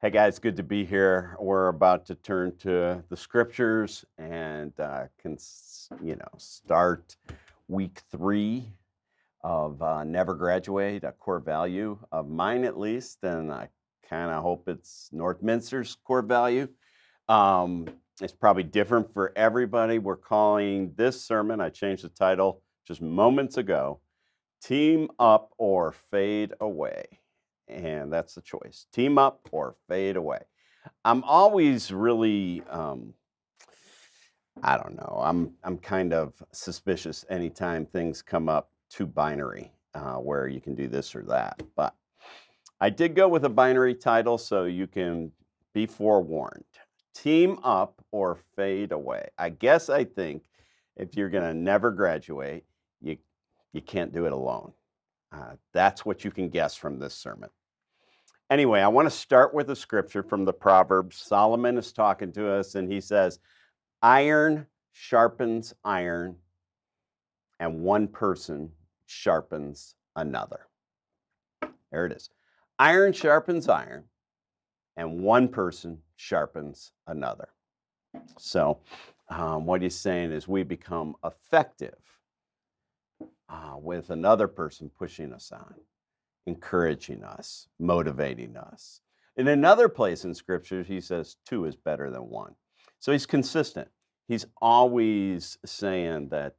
Hey guys, good to be here. We're about to turn to the scriptures and start week 3 of Never Graduate, a core value of mine at least, and I kind of hope it's Northminster's core value. Um, it's probably different for everybody. We're calling this sermon, I changed the title just moments ago, Team Up or Fade Away. And that's the choice, team up or fade away. I'm always really, I don't know. I'm kind of suspicious anytime things come up too binary, where you can do this or that. But I did go with a binary title, so you can be forewarned. Team up or fade away. I think if you're gonna never graduate, you you can't do it alone. That's what you can guess from this sermon. Anyway, I want to start with a scripture from the Proverbs. Solomon is talking to us, and he says, iron sharpens iron, and one person sharpens another. There it is. Iron sharpens iron, and one person sharpens another. So, what he's saying is we become effective with another person pushing us on, encouraging us, motivating us. In another place in scripture, he says two is better than one. So he's consistent. He's always saying that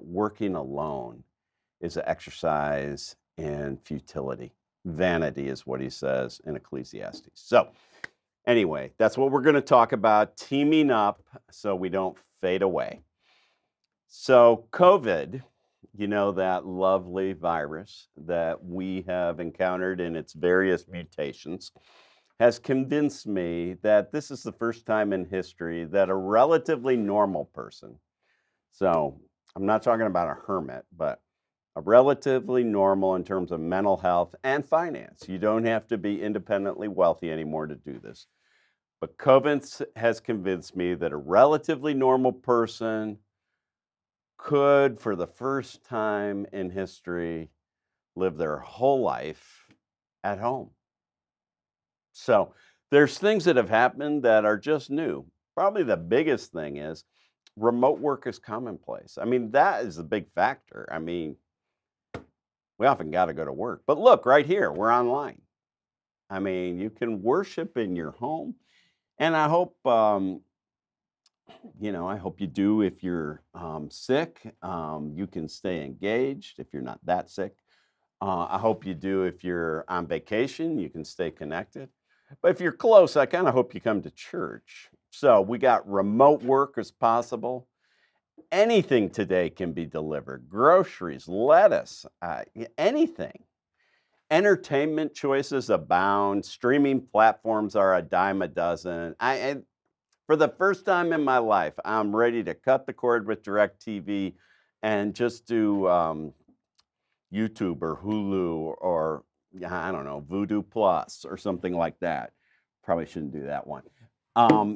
working alone is an exercise in futility. Vanity is what he says in Ecclesiastes. So, anyway, that's what we're going to talk about, teaming up so we don't fade away. So, COVID, that lovely virus that we have encountered in its various mutations, has convinced me that this is the first time in history that a relatively normal person, so I'm not talking about a hermit, but a relatively normal in terms of mental health and finance. You don't have to be independently wealthy anymore to do this. But COVID has convinced me that a relatively normal person could, for the first time in history, live their whole life at home. So there's things that have happened that are just new. Probably the biggest thing is remote work is commonplace. I mean, that is a big factor. I mean, we often got to go to work. But look, right here, we're online. I mean, you can worship in your home. And I hope you do if you're sick. You can stay engaged if you're not that sick. I hope you do if you're on vacation, you can stay connected. But if you're close, I kind of hope you come to church. So we got remote work as possible. Anything today can be delivered, groceries, lettuce, anything. Entertainment choices abound. Streaming platforms are a dime a dozen. For the first time in my life, I'm ready to cut the cord with DirecTV and just do YouTube or Hulu or yeah, I don't know, Voodoo Plus or something like that. Probably shouldn't do that one.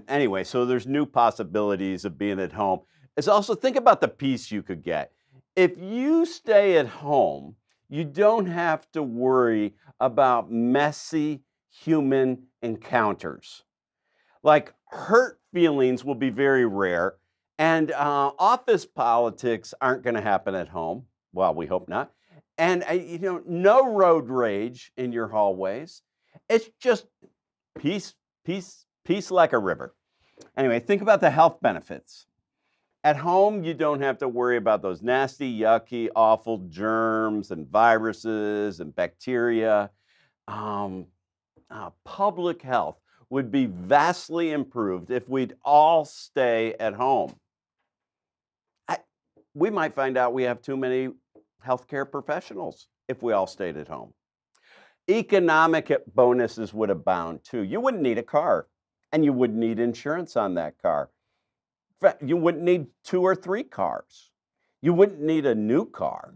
Anyway, so there's new possibilities of being at home. It's also think about the peace you could get. If you stay at home, you don't have to worry about messy human encounters. Like hurt feelings will be very rare, and office politics aren't going to happen at home. Well, we hope not. And no road rage in your hallways. It's just peace, peace, peace like a river. Anyway, think about the health benefits. At home, you don't have to worry about those nasty, yucky, awful germs and viruses and bacteria. Um, Public health would be vastly improved if we'd all stay at home. I, we might find out we have too many healthcare professionals if we all stayed at home. Economic bonuses would abound too. You wouldn't need a car, and you wouldn't need insurance on that car. In fact, you wouldn't need 2 or 3 cars. You wouldn't need a new car.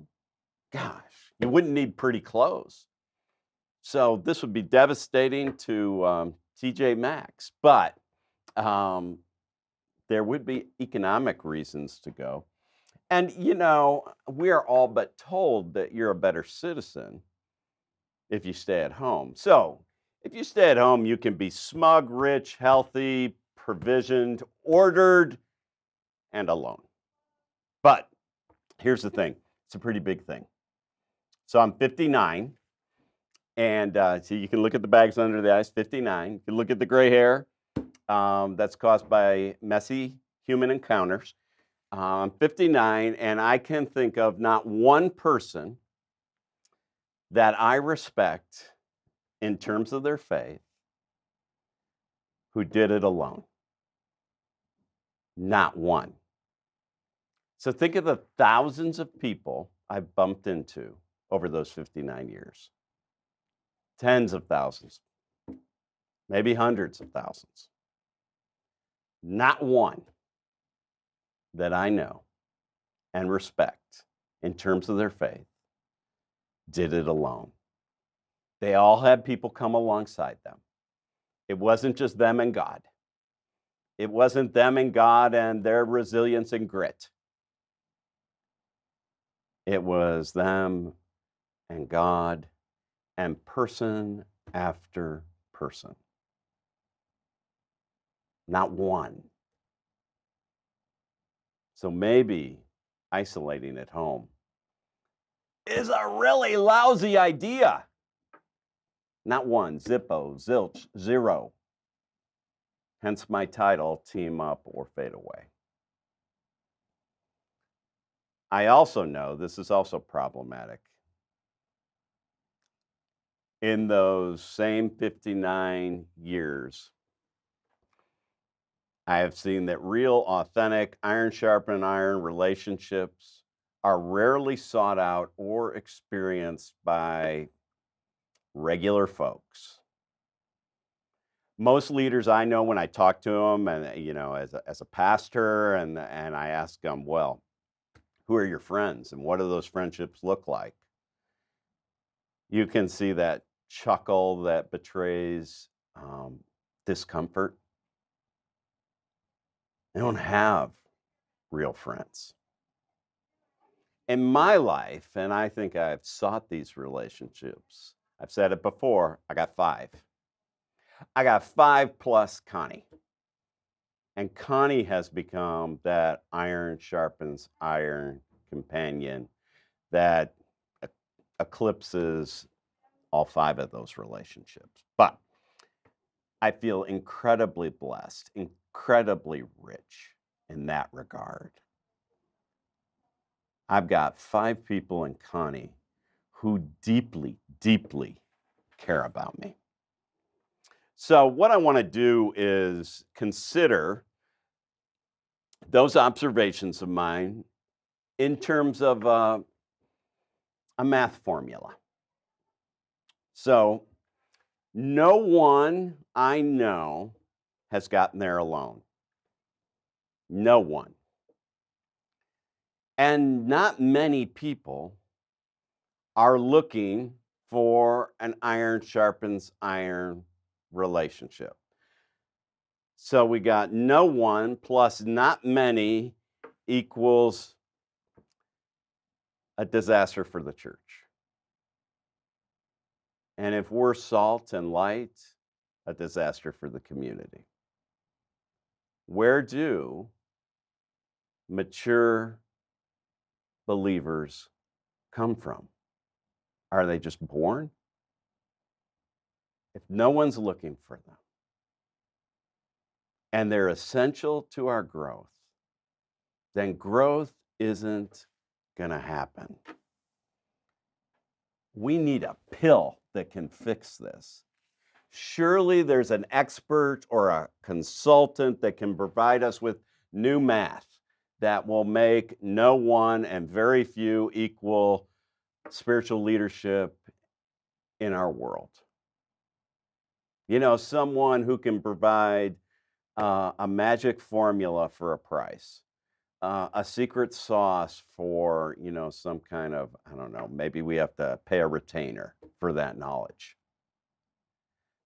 Gosh, you wouldn't need pretty clothes. So this would be devastating to TJ Maxx, but um, there would be economic reasons to go. And we are all but told that you're a better citizen if you stay at home. So If you stay at home, you can be smug, rich, healthy, provisioned, ordered, and alone. But here's the thing, it's a pretty big thing. So I'm 59, and so you can look at the bags under the eyes, 59. You can look at the gray hair. That's caused by messy human encounters. I'm 59, and I can think of not one person that I respect in terms of their faith who did it alone. Not one. So think of the thousands of people I've bumped into over those 59 years. Tens of thousands, maybe hundreds of thousands. Not one that I know and respect in terms of their faith did it alone. They all had people come alongside them. It wasn't just them and God. It wasn't them and God and their resilience and grit. It was them and God and person after person. Not one. So maybe isolating at home is a really lousy idea. Not one, zippo, zilch, zero. Hence my title, Team Up or Fade Away. I also know this is also problematic. In those same 59 years, I have seen that real, authentic, iron sharpen iron relationships are rarely sought out or experienced by regular folks. Most leaders I know, when I talk to them, and as a pastor, and I ask them, well, who are your friends and what do those friendships look like? You can see that chuckle that betrays discomfort. They don't have real friends. In my life, and I think I've sought these relationships, I've said it before, I got 5. I got 5 plus Connie. And Connie has become that iron sharpens iron companion that eclipses all 5 of those relationships. But I feel incredibly blessed, incredibly rich in that regard. I've got 5 people in Connie who deeply, deeply care about me. So what I want to do is consider those observations of mine in terms of a math formula. So no one I know has gotten there alone. No one. And not many people are looking for an iron sharpens iron relationship. So we got no one plus not many equals a disaster for the church. And if we're salt and light, a disaster for the community. Where do mature believers come from? Are they just born? If no one's looking for them and they're essential to our growth, then growth isn't going to happen. We need a pill that can fix this. Surely there's an expert or a consultant that can provide us with new math that will make no one and very few equal spiritual leadership in our world. Someone who can provide a magic formula for a price, a secret sauce for, some kind of, I don't know, maybe we have to pay a retainer for that knowledge.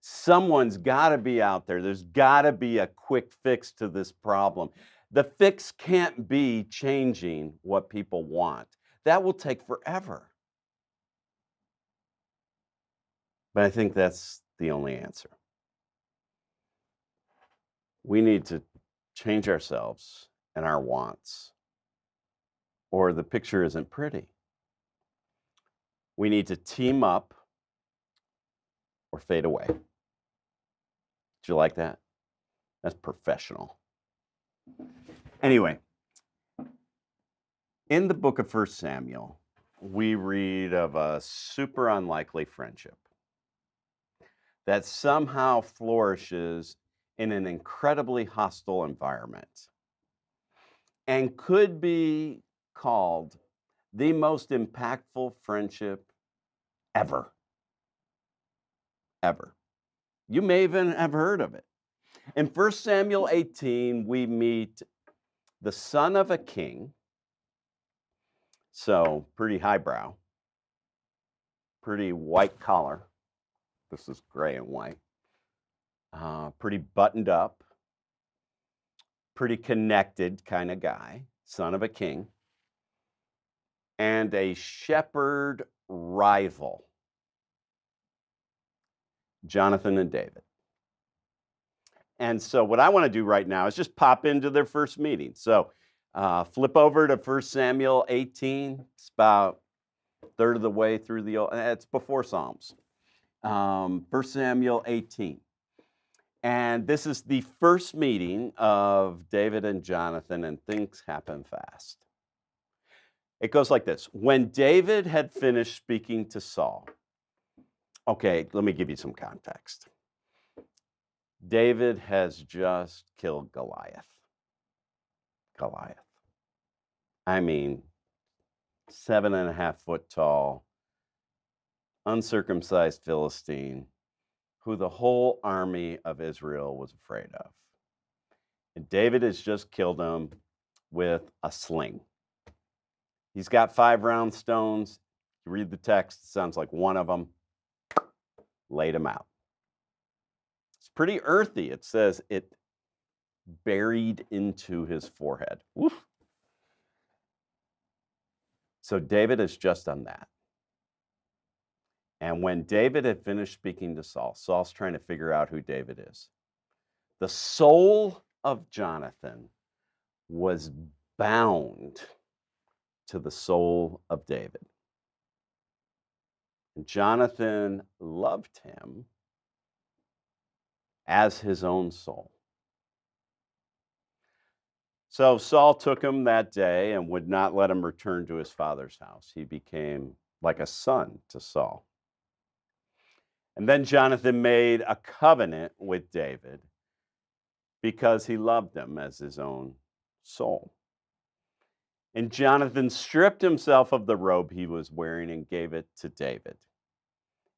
Someone's got to be out there. There's got to be a quick fix to this problem. The fix can't be changing what people want. That will take forever. But I think that's the only answer. We need to change ourselves and our wants, or the picture isn't pretty. We need to team up or fade away. Did you like that? That's professional. Anyway, in the book of 1 Samuel, we read of a super unlikely friendship that somehow flourishes in an incredibly hostile environment and could be called the most impactful friendship ever. Ever. You may even have heard of it. In 1 Samuel 18, we meet the son of a king, so pretty highbrow, pretty white collar. This is gray and white. Pretty buttoned up, pretty connected kind of guy, son of a king, and a shepherd rival, Jonathan and David. And so what I want to do right now is just pop into their first meeting. So flip over to 1 Samuel 18. It's about a third of the way through it's before Psalms. 1 Samuel 18. And this is the first meeting of David and Jonathan, and things happen fast. It goes like this. When David had finished speaking to Saul, okay, let me give you some context. David has just killed Goliath. I mean, 7.5 foot tall, uncircumcised Philistine, who the whole army of Israel was afraid of. And David has just killed him with a sling. He's got 5 round stones. You read the text, it sounds like one of them laid him out. It's pretty earthy. It says it buried into his forehead. Woof. So David has just done that. And when David had finished speaking to Saul, Saul's trying to figure out who David is. The soul of Jonathan was bound to the soul of David. And Jonathan loved him as his own soul. So Saul took him that day and would not let him return to his father's house. He became like a son to Saul. And then Jonathan made a covenant with David because he loved him as his own soul. And Jonathan stripped himself of the robe he was wearing and gave it to David,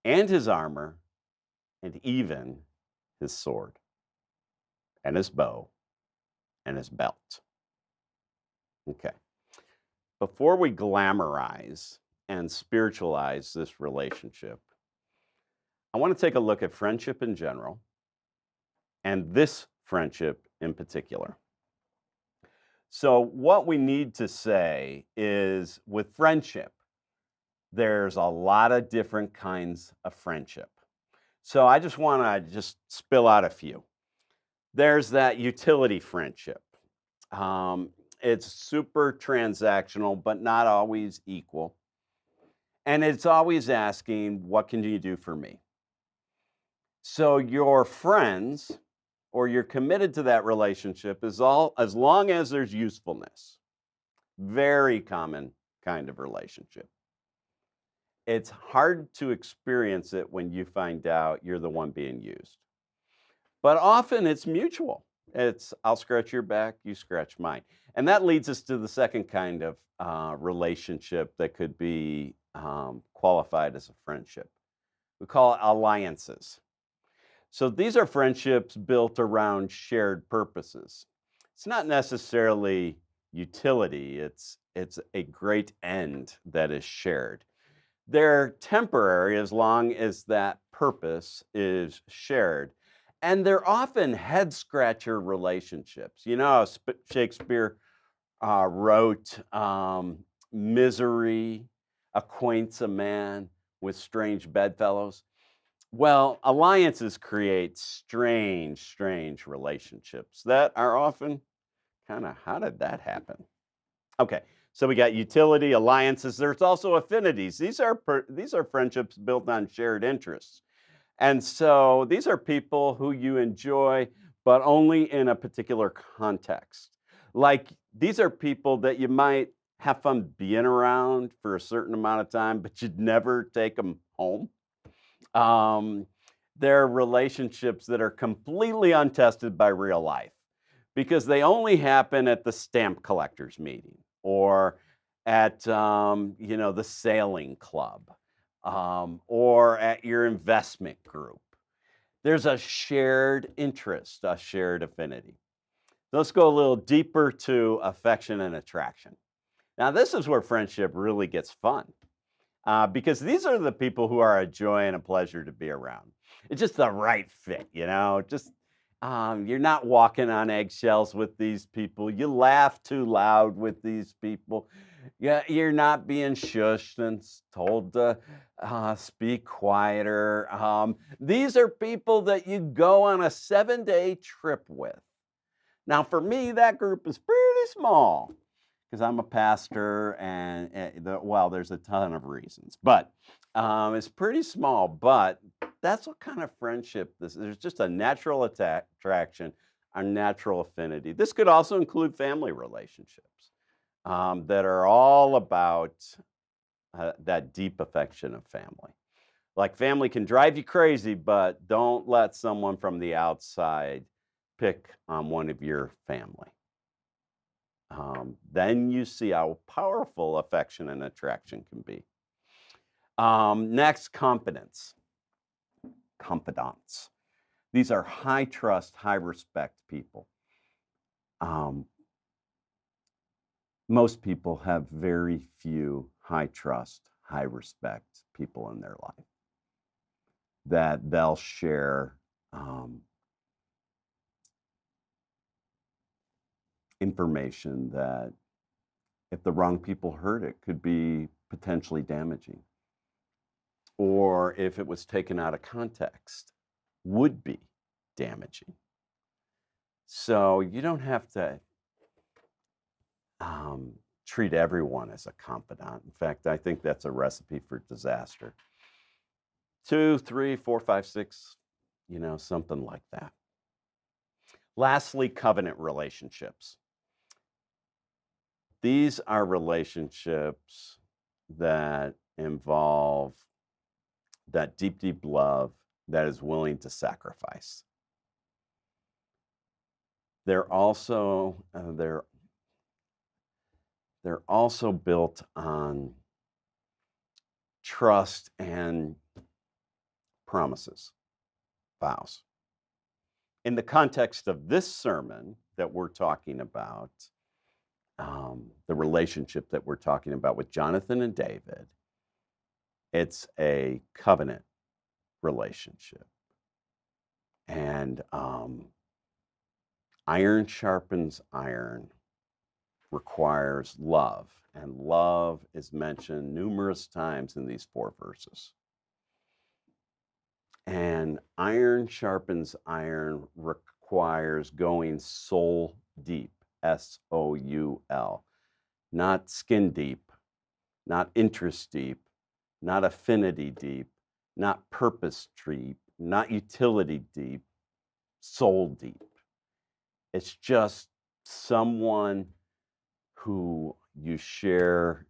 and his armor, and even his sword, and his bow, and his belt. Okay. Before we glamorize and spiritualize this relationship, I want to take a look at friendship in general and this friendship in particular. So what we need to say is with friendship, there's a lot of different kinds of friendship. So I just want to spill out a few. There's that utility friendship. It's super transactional, but not always equal. And it's always asking, what can you do for me? So your friends, or you're committed to that relationship, as long as there's usefulness. Very common kind of relationship. It's hard to experience it when you find out you're the one being used. But often it's mutual. It's, I'll scratch your back, you scratch mine. And that leads us to the second kind of relationship that could be qualified as a friendship. We call it alliances. So these are friendships built around shared purposes. It's not necessarily utility, it's a great end that is shared. They're temporary as long as that purpose is shared. And they're often head scratcher relationships. You know, Shakespeare wrote, misery acquaints a man with strange bedfellows. Well, alliances create strange relationships that are often kind of, how did that happen? Okay, so we got utility, alliances. There's also affinities. These are friendships built on shared interests. And so these are people who you enjoy, but only in a particular context. Like these are people that you might have fun being around for a certain amount of time, but you'd never take them home. Um, they're relationships that are completely untested by real life because they only happen at the stamp collectors meeting or at the sailing club or at your investment group. There's a shared interest, a shared affinity. Let's go a little deeper to affection and attraction. Now, this is where friendship really gets fun because these are the people who are a joy and a pleasure to be around. It's just the right fit, Just you're not walking on eggshells with these people. You laugh too loud with these people. Yeah, you're not being shushed and told to speak quieter. These are people that you go on a 7-day trip with. Now, for me, that group is pretty small because I'm a pastor, and well, there's a ton of reasons, but it's pretty small. But that's what kind of friendship this. There's just a natural attraction, a natural affinity. This could also include family relationships that are all about that deep affection of family. Like family can drive you crazy, but don't let someone from the outside pick on one of your family. Then you see how powerful affection and attraction can be. Next, confidence, confidants. These are high trust, high respect people. Um, most people have very few high trust, high respect people in their life that they'll share information that if the wrong people heard it could be potentially damaging, or if it was taken out of context would be damaging. So you don't have to treat everyone as a confidant. In fact, I think that's a recipe for disaster. 2, 3, 4, 5, 6, something like that. Lastly, covenant relationships. These are relationships that involve that deep, deep love that is willing to sacrifice. They're also they're also built on trust and promises, vows. In the context of this sermon that we're talking about, the relationship that we're talking about with Jonathan and David, it's a covenant relationship. And iron sharpens iron requires love. And love is mentioned numerous times in these 4 verses. And iron sharpens iron requires going soul deep, SOUL, not skin deep, not interest deep, not affinity deep, not purpose deep, not utility deep, soul deep. It's just someone who you share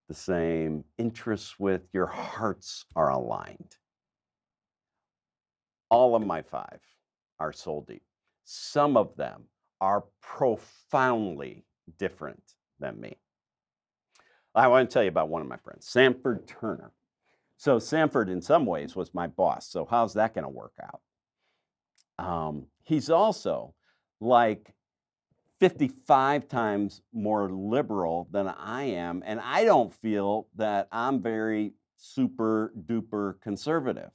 the same interests with, your hearts are aligned. All of my 5 are soul deep. Some of them are profoundly different than me. I want to tell you about one of my friends, Sanford Turner. So Sanford, in some ways, was my boss. So how's that going to work out? He's also like 55 times more liberal than I am, and I don't feel that I'm very super duper conservative.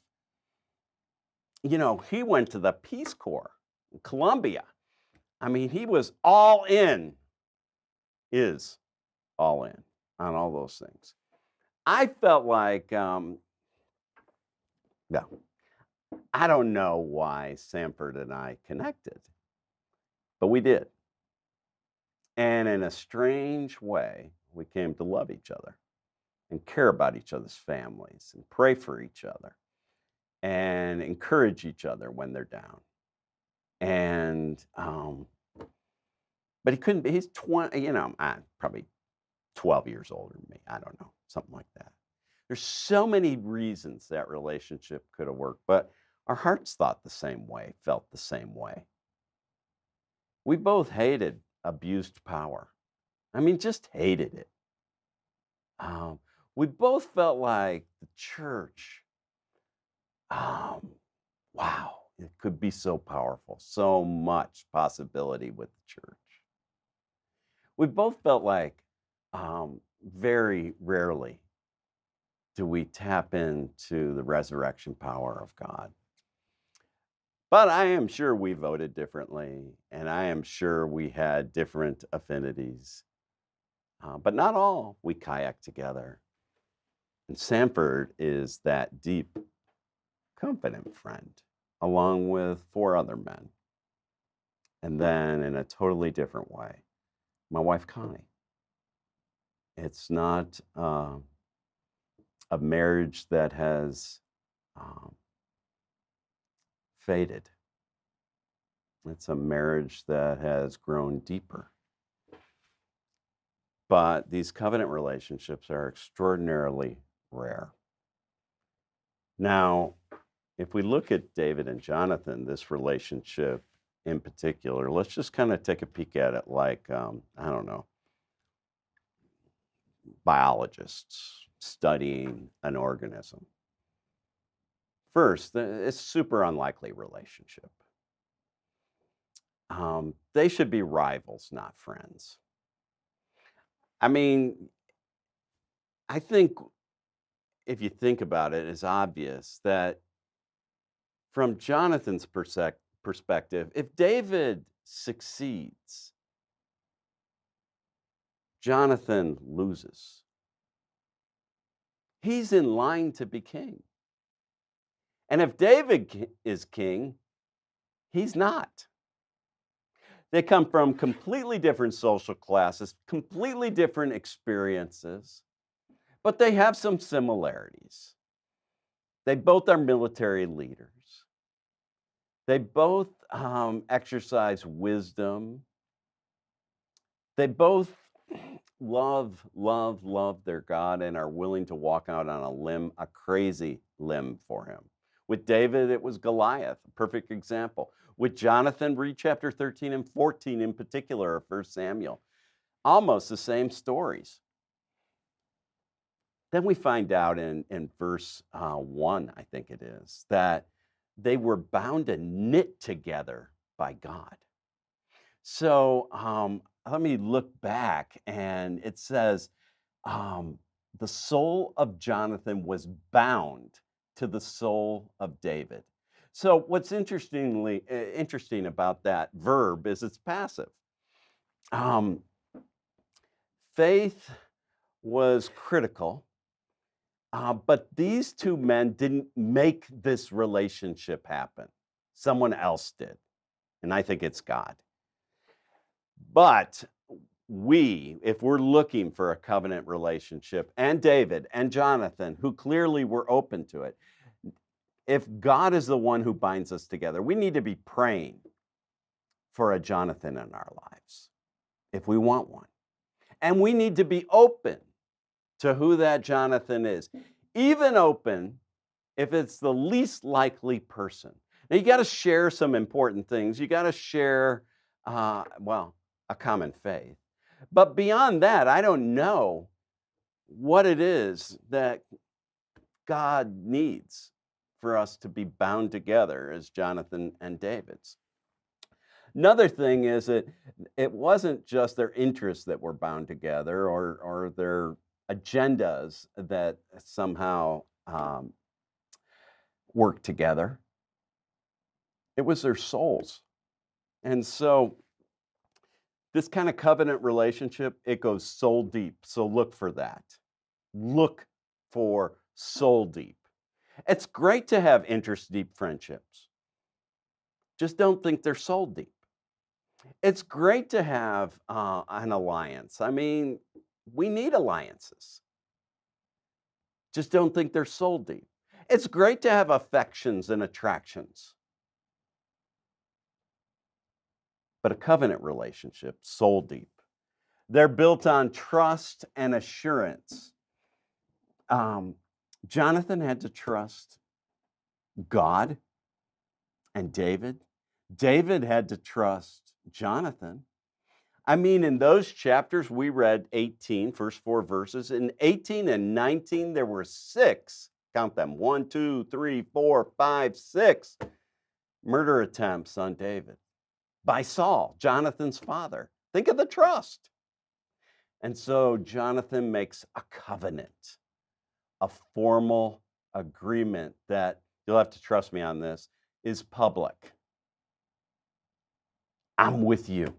He went to the Peace Corps in Colombia. I mean, he was all in, is all in on all those things. I felt like No, I don't know why Sanford and I connected, but we did. And in a strange way, we came to love each other and care about each other's families and pray for each other and encourage each other when they're down. And, but he couldn't be, he's 20, probably 12 years older than me. I don't know, something like that. There's so many reasons that relationship could have worked, but our hearts thought the same way, felt the same way. We both hated abused power. I mean, just hated it. Um, we both felt like the church, um, wow, it could be so powerful, so much possibility with the church. We both felt like very rarely do we tap into the resurrection power of God. But I am sure we voted differently, and I am sure we had different affinities, but not all. We kayak together. And Sanford is that deep, confident friend, along with four other men. And then, in a totally different way, my wife, Connie. It's not a marriage that has um, faded, it's a marriage that has grown deeper. But these covenant relationships are extraordinarily rare. Now, if we look at David and Jonathan, this relationship in particular, let's just kind of take a peek at it like, I don't know, biologists studying an organism. First, it's a super unlikely relationship. They should be rivals, not friends. I mean, I think if you think about it, it's obvious that from Jonathan's perspective, if David succeeds, Jonathan loses. He's in line to be king. And if David is king, he's not. They come from completely different social classes, completely different experiences, but they have some similarities. They both are military leaders. They both exercise wisdom. They both love their God and are willing to walk out on a limb, a crazy limb for him. With David, it was Goliath, a perfect example. With Jonathan, read chapter 13 and 14 in particular of 1 Samuel. Almost the same stories. Then we find out in verse 1, I think it is, that they were bound and knit together by God. So let me look back, and it says, the soul of Jonathan was bound to the soul of David. So what's interesting about that verb is it's passive. Um, Faith was critical, but these two men didn't make this relationship happen. Someone else did, and I think it's God. But if we're looking for a covenant relationship, and David and Jonathan, who clearly were open to it, if God is the one who binds us together, we need to be praying for a Jonathan in our lives if we want one. And we need to be open to who that Jonathan is, even open if it's the least likely person. Now, you got to share some important things. You got to share, a common faith. But beyond that, I don't know what it is that God needs for us to be bound together as Jonathan and David's. Another thing is that it wasn't just their interests that were bound together or their agendas that somehow worked together. It was their souls. And so this kind of covenant relationship, it goes soul deep. So look for that. Look for soul deep. It's great to have interest deep friendships. Just don't think they're soul deep. It's great to have an alliance. I mean, we need alliances. Just don't think they're soul deep. It's great to have affections and attractions, but a covenant relationship, soul deep. They're built on trust and assurance. Um, Jonathan had to trust God and David. David had to trust Jonathan. I mean, in those chapters, we read 18, first 4 verses. In 18 and 19, there were 6, count them, 1, 2, 3, 4, 5, 6 murder attempts on David by Saul, Jonathan's father. Think of the trust. And so Jonathan makes a covenant, a formal agreement that, you'll have to trust me on this, is public. I'm with you.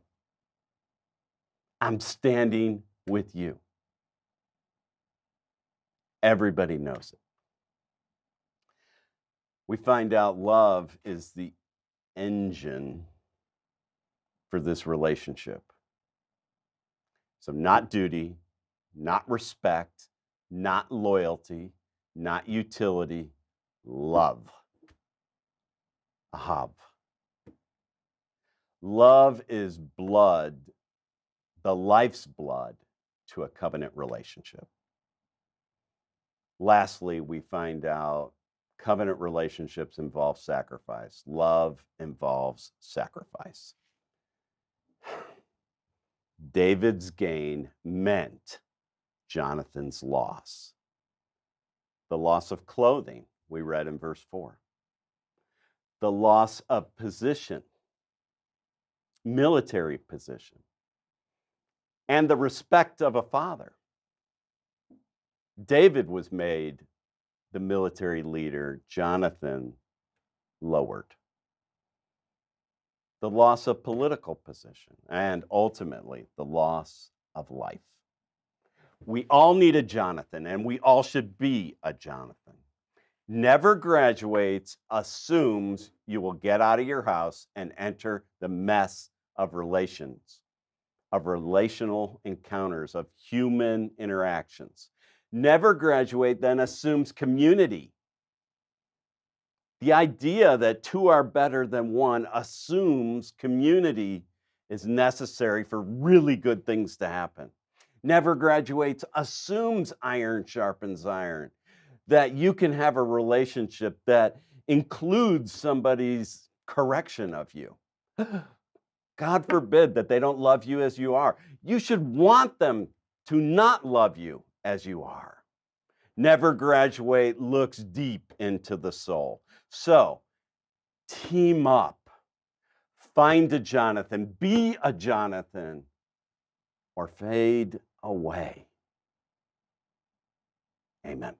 I'm standing with you. Everybody knows it. We find out love is the engine for this relationship. So, not duty, not respect, not loyalty, not utility, love. Ahav. Love is blood, the life's blood to a covenant relationship. Lastly, we find out covenant relationships involve sacrifice. Love involves sacrifice. David's gain meant Jonathan's loss. The loss of clothing, we read in verse 4. The loss of position, military position, and the respect of a father. David was made the military leader, Jonathan lowered. The loss of political position, and ultimately the loss of life. We all need a Jonathan, and we all should be a Jonathan. Never graduates, assumes you will get out of your house and enter the mess of relations, of relational encounters, of human interactions. Never graduate, then assumes community. The idea that two are better than one assumes community is necessary for really good things to happen. Never graduates assumes iron sharpens iron, that you can have a relationship that includes somebody's correction of you. God forbid that they don't love you as you are. You should want them to not love you as you are. Never graduate looks deep into the soul. So, team up. Find a Jonathan, be a Jonathan, or fade away. Amen.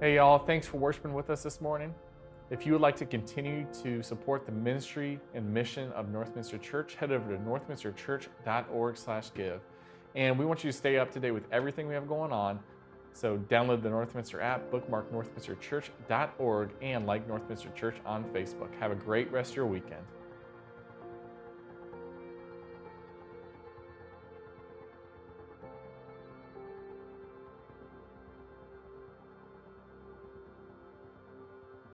Hey y'all, thanks for worshiping with us this morning. If you would like to continue to support the ministry and mission of Northminster Church, head over to northminsterchurch.org/give. And we want you to stay up to date with everything we have going on. So download the Northminster app, bookmark northminsterchurch.org, and like Northminster Church on Facebook. Have a great rest of your weekend.